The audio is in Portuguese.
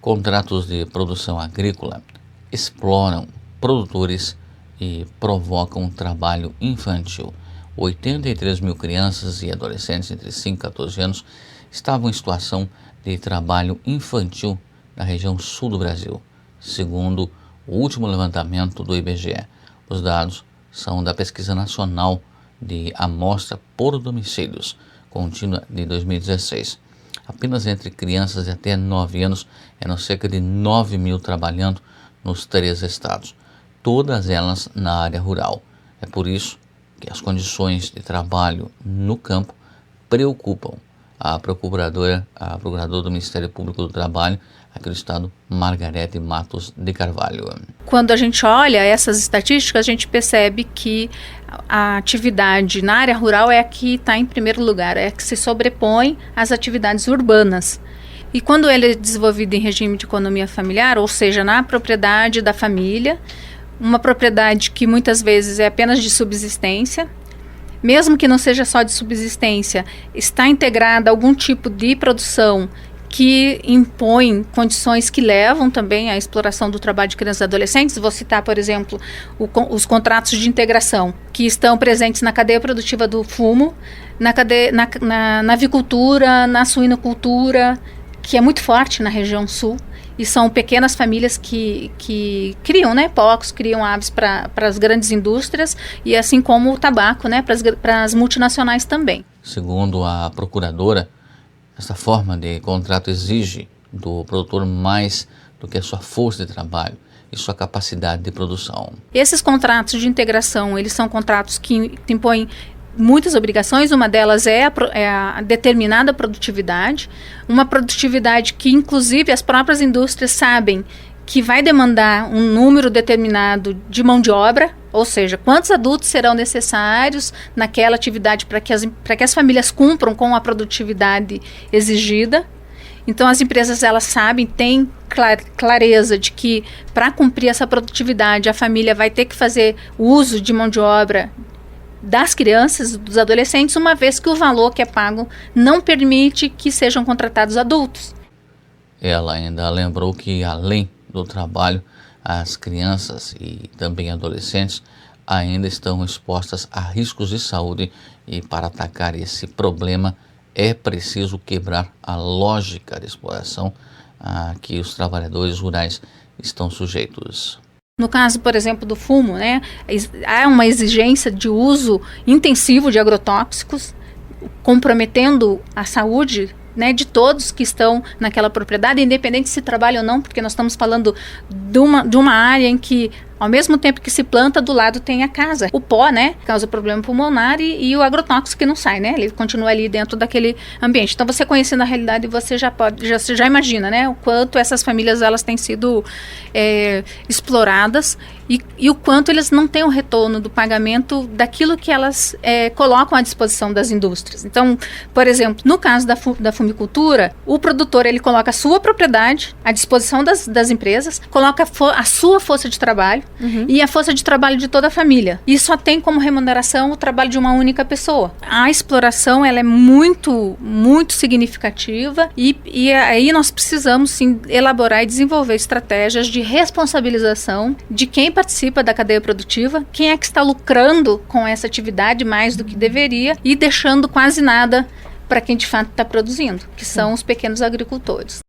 Contratos de produção agrícola exploram produtores e provocam trabalho infantil. 83 mil crianças e adolescentes entre 5 e 14 anos estavam em situação de trabalho infantil na região sul do Brasil, segundo o último levantamento do IBGE. Os dados são da Pesquisa Nacional de Amostra por Domicílios, contínua de 2016. Apenas entre crianças de até 9 anos eram cerca de 9 mil trabalhando nos 3 estados, todas elas na área rural. É por isso que as condições de trabalho no campo preocupam a procuradora do Ministério Público do Trabalho aqui do estado, Margarete Matos de Carvalho. Quando a gente olha essas estatísticas, a gente percebe que a atividade na área rural é a que está em primeiro lugar, é a que se sobrepõe às atividades urbanas. E quando ele é desenvolvido em regime de economia familiar, ou seja, na propriedade da família, uma propriedade que muitas vezes é apenas de subsistência, mesmo que não seja só de subsistência, está integrada a algum tipo de produção que impõe condições que levam também à exploração do trabalho de crianças e adolescentes. Vou citar, por exemplo, os contratos de integração, que estão presentes na cadeia produtiva do fumo, na avicultura, na suinocultura, que é muito forte na região sul. E são pequenas famílias que criam, porcos, criam aves para as grandes indústrias, e assim como o tabaco, para as multinacionais também. Segundo a procuradora, essa forma de contrato exige do produtor mais do que a sua força de trabalho e sua capacidade de produção. Esses contratos de integração, eles são contratos que impõem muitas obrigações. Uma delas é a determinada produtividade, uma produtividade que inclusive as próprias indústrias sabem que vai demandar um número determinado de mão de obra, ou seja, quantos adultos serão necessários naquela atividade para que as famílias cumpram com a produtividade exigida. Então as empresas, elas sabem, têm clareza de que para cumprir essa produtividade a família vai ter que fazer uso de mão de obra das crianças, dos adolescentes, uma vez que o valor que é pago não permite que sejam contratados adultos. Ela ainda lembrou que, além do trabalho, as crianças e também adolescentes ainda estão expostas a riscos de saúde, e para atacar esse problema é preciso quebrar a lógica de exploração a que os trabalhadores rurais estão sujeitos. No caso, por exemplo, do fumo, há uma exigência de uso intensivo de agrotóxicos, comprometendo a saúde de todos que estão naquela propriedade, independente se trabalham ou não, porque nós estamos falando de uma área em que, ao mesmo tempo que se planta, do lado tem a casa. O pó, causa problema pulmonar, e o agrotóxico que não sai, ele continua ali dentro daquele ambiente. Então, você conhecendo a realidade, você já imagina, o quanto essas famílias, elas têm sido exploradas, e o quanto eles não têm o retorno do pagamento daquilo que elas colocam à disposição das indústrias. Então, por exemplo, no caso da fumicultura, o produtor, ele coloca a sua propriedade à disposição das empresas, coloca a sua força de trabalho, e a força de trabalho de toda a família. E só tem como remuneração o trabalho de uma única pessoa. A exploração, ela é muito, muito significativa, e aí nós precisamos sim elaborar e desenvolver estratégias de responsabilização de quem participa da cadeia produtiva, quem é que está lucrando com essa atividade mais do que deveria e deixando quase nada para quem de fato está produzindo, que são os pequenos agricultores.